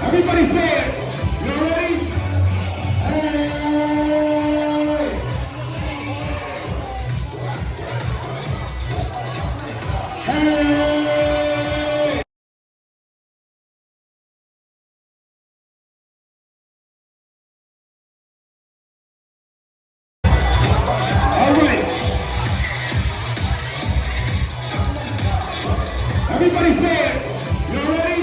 Everybody say it. You ready? Hey! Hey! All right. Everybody say it. You ready?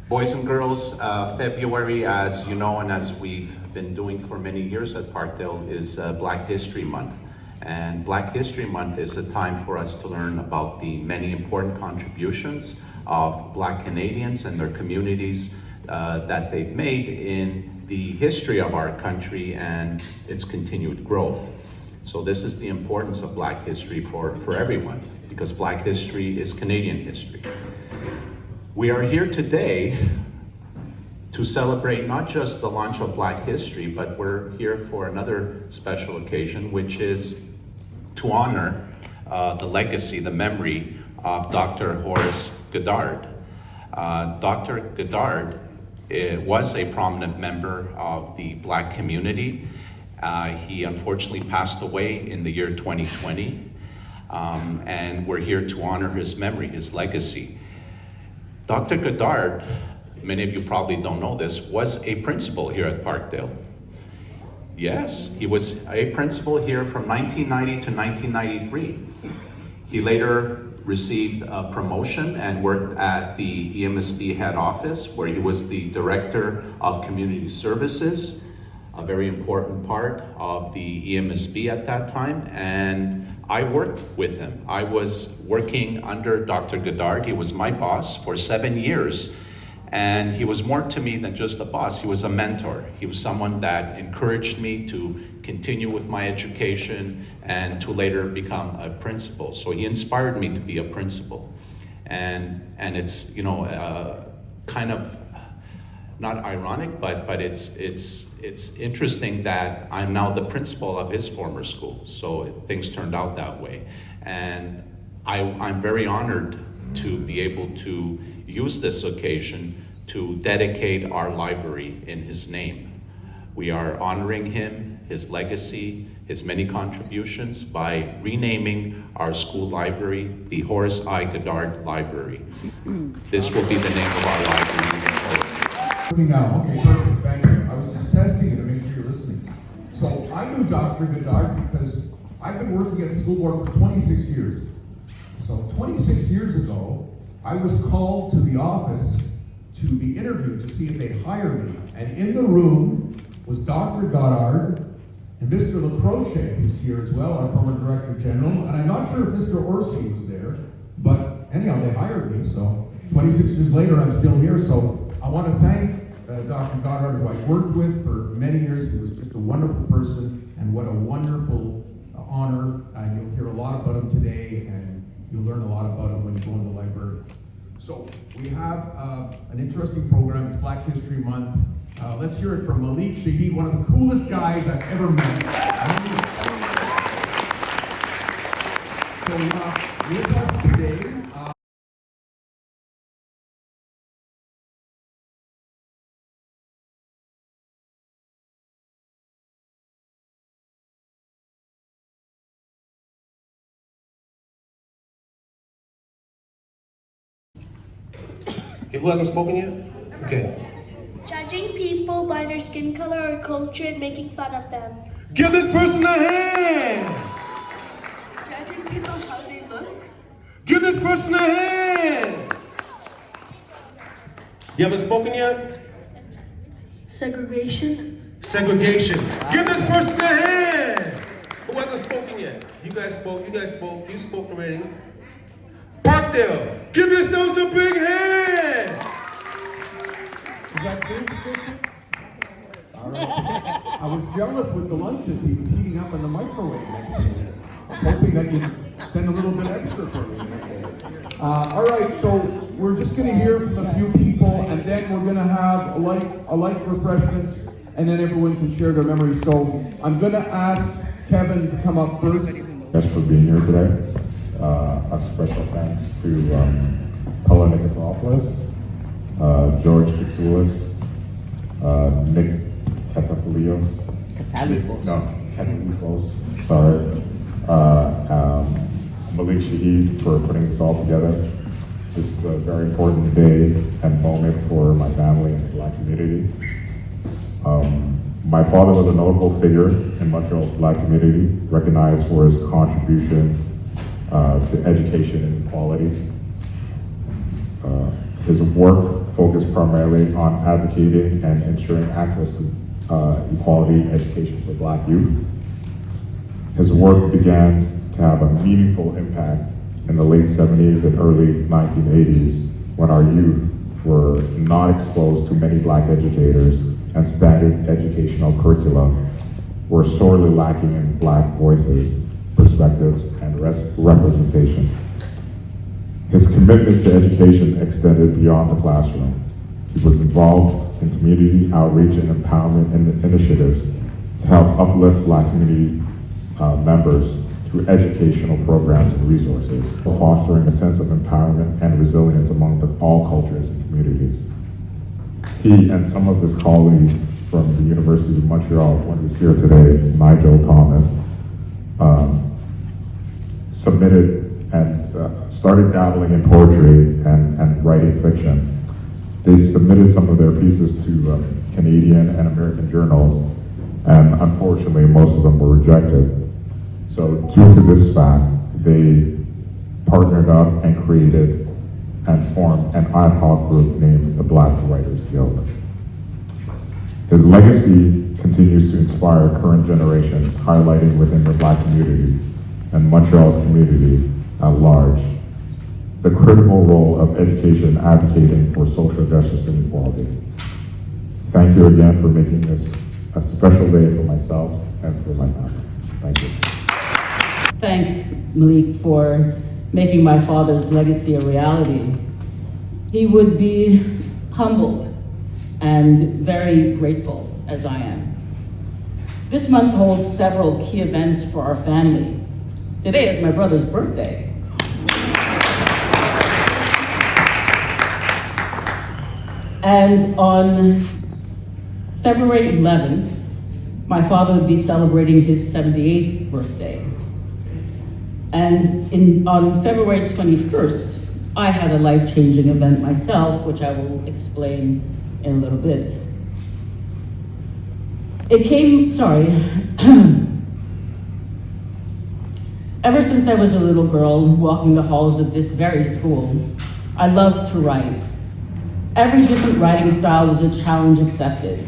Boys and girls, February, as you know and as we've been doing for many years at Parkdale, is Black History Month. And Black History Month is a time for us to learn about the many important contributions of Black Canadians and their communities that they've made in the history of our country and its continued growth. So this is the importance of Black history for everyone, because Black history is Canadian history. We are here today to celebrate not just the launch of Black history, but we're here for another special occasion, which is to honor the legacy, the memory of Dr. Horace Goddard. Dr. Goddard was a prominent member of the Black community. He unfortunately passed away in the year 2020, and we're here to honor his memory, his legacy. Dr. Goddard, many of you probably don't know this, was a principal here at Parkdale. Yes, he was a principal here from 1990 to 1993. He later received a promotion and worked at the EMSB head office, where he was the Director of Community Services, a very important part of the EMSB at that time, and I worked with him. I was working under Dr. Goddard. He was my boss for 7 years, and he was more to me than just a boss. He was a mentor. He was someone that encouraged me to continue with my education and to later become a principal. So he inspired me to be a principal. And it's, you know, kind of not ironic, but it's interesting that I'm now the principal of his former school. So things turned out that way. And I'm very honored to be able to use this occasion to dedicate our library in his name. We are honoring him, his legacy, his many contributions by renaming our school library the Horace I. Goddard Library. This will be the name of our library moving forward. Now, okay, perfect, thank you. I was just testing it to make sure you're listening. So I knew Dr. Goddard because I've been working at a school board for 26 years. So 26 years ago, I was called to the office to be interviewed to see if they'd hire me. And in the room was Dr. Goddard and Mr. LaCroce, who's here as well, our former Director General. And I'm not sure if Mr. Orsi was there, but anyhow, they hired me. So 26 years later, I'm still here. So I want to thank Dr. Goddard, who I worked with for many years. He was just a wonderful person, and what a wonderful honor. You'll hear a lot about him today, and you'll learn a lot about him when you go in the library. So we have an interesting program. It's Black History Month. Let's hear it from Malik Shahid, one of the coolest guys I've ever met. So with us today, Okay, who hasn't spoken yet? Okay. Judging people by their skin color or culture and making fun of them. Give this person a hand! Judging people how they look. Give this person a hand! You haven't spoken yet? Segregation. Segregation. Give this person a hand! Who hasn't spoken yet? You guys spoke, you spoke already. Parkdale, give yourselves a big hand! Is that good, Patricia? All right. I was jealous with the lunches he was heating up in the microwave next to me. I was hoping that you'd send a little bit extra for me. All right, so we're just going to hear from a few people, and then we're going to have a light refreshments, and then everyone can share their memories. So I'm going to ask Kevin to come up first. Thanks for being here today. A special thanks to Pella Nikotopoulos, George Kitsoulis, Nick Katafilios. Katalifos, sorry. Malik Shahid for putting this all together. This is a very important day and moment for my family and the Black community. My father was a notable figure in Montreal's Black community, recognized for his contributions to education and equality. His work focused primarily on advocating and ensuring access to equality education for Black youth. His work began to have a meaningful impact in the late 70s and early 1980s when our youth were not exposed to many Black educators and standard educational curricula were sorely lacking in Black voices, perspectives, and representation. His commitment to education extended beyond the classroom. He was involved in community outreach and empowerment initiatives to help uplift Black community members through educational programs and resources, fostering a sense of empowerment and resilience among all cultures and communities. He and some of his colleagues from the University of Montreal, one who's here today, Nigel Thomas, submitted and started dabbling in poetry and writing fiction. They submitted some of their pieces to Canadian and American journals, and unfortunately, most of them were rejected. So due to this fact, they partnered up and created and formed an ad hoc group named the Black Writers Guild. His legacy continues to inspire current generations, highlighting within the Black community and Montreal's community at large the critical role of education advocating for social justice and equality. Thank you again for making this a special day for myself and for my family. Thank you. Thank Malik for making my father's legacy a reality. He would be humbled and very grateful, as I am. This month holds several key events for our family. Today is my brother's birthday. And on February 11th, my father would be celebrating his 78th birthday. And on February 21st, I had a life-changing event myself, which I will explain in a little bit. Ever since I was a little girl walking the halls of this very school, I loved to write. Every different writing style was a challenge accepted.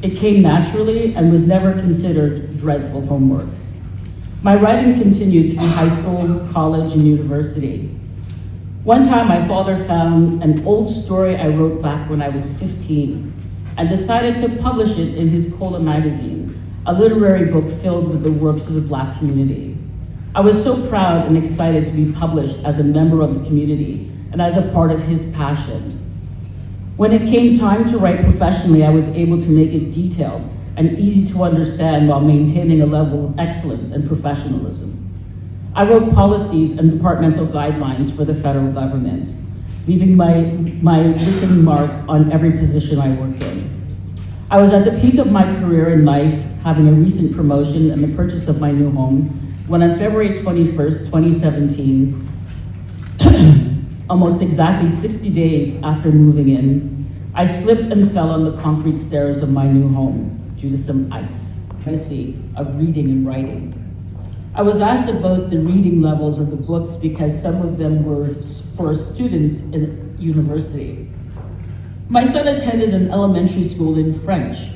It came naturally and was never considered dreadful homework. My writing continued through high school, college, and university. One time, my father found an old story I wrote back when I was 15 and decided to publish it in his Cola magazine, a literary book filled with the works of the Black community. I was so proud and excited to be published as a member of the community and as a part of his passion. When it came time to write professionally, I was able to make it detailed and easy to understand while maintaining a level of excellence and professionalism. I wrote policies and departmental guidelines for the federal government, leaving my written mark on every position I worked in. I was at the peak of my career in life, having a recent promotion and the purchase of my new home, when on February 21st, 2017, Almost exactly 60 days after moving in, I slipped and fell on the concrete stairs of my new home due to some ice, courtesy of reading and writing. I was asked about the reading levels of the books because some of them were for students in university. My son attended an elementary school in French.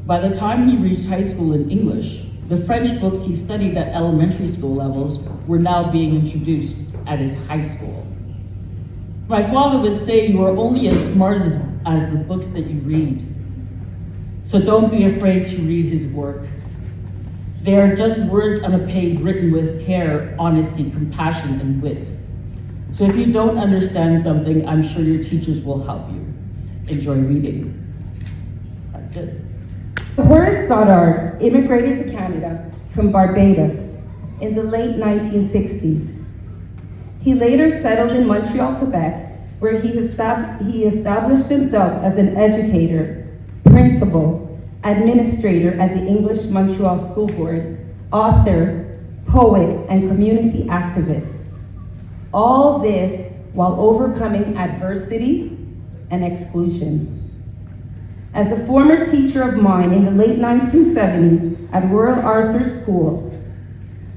By the time he reached high school in English, the French books he studied at elementary school levels were now being introduced at his high school. My father would say you are only as smart as the books that you read. So don't be afraid to read his work. They are just words on a page written with care, honesty, compassion, and wit. So if you don't understand something, I'm sure your teachers will help you. Enjoy reading. That's it. Horace Goddard immigrated to Canada from Barbados in the late 1960s. He later settled in Montreal, Quebec, where he established himself as an educator, principal, administrator at the English Montreal School Board, author, poet, and community activist. All this while overcoming adversity and exclusion. As a former teacher of mine in the late 1970s at Royal Arthur School,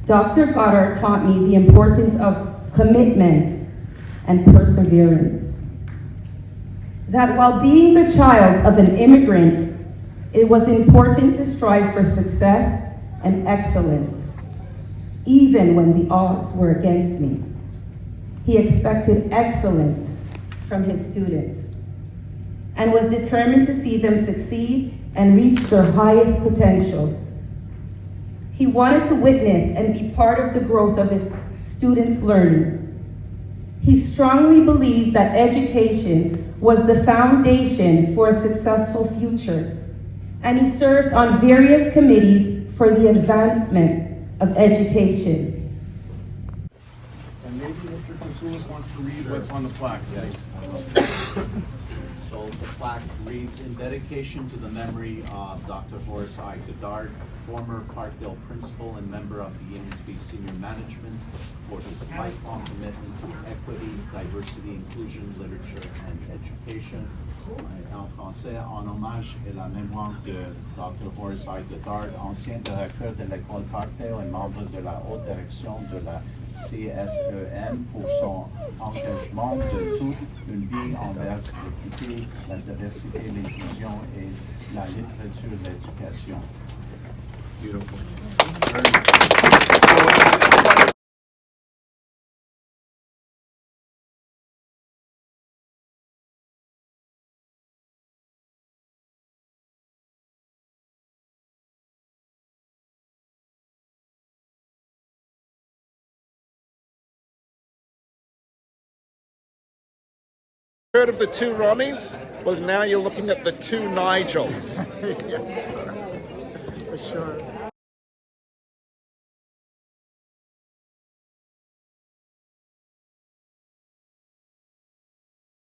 Dr. Goddard taught me the importance of commitment and perseverance. That while being the child of an immigrant, it was important to strive for success and excellence, even when the odds were against me. He expected excellence from his students and was determined to see them succeed and reach their highest potential. He wanted to witness and be part of the growth of his students' learning. He strongly believed that education was the foundation for a successful future, and he served on various committees for the advancement of education. And maybe Mr. Consoulis wants to read what's on the plaque. Yes. So the plaque reads, in dedication to the memory of Dr. Horace I. Goddard, former Parkdale principal and member of the EMSB senior management, for his lifelong commitment to equity, diversity, inclusion, literature, and education. En français, en hommage et la mémoire de Dr. Horace I. Goddard, ancien directeur de l'école Parkdale et membre de la haute direction de la CSEM, pour son engagement de toute une vie envers l'équité, la diversité, l'inclusion et la littérature et l'éducation. Beautiful. Heard of the two Ronnies? Well, now you're looking at the two Nigels. For sure.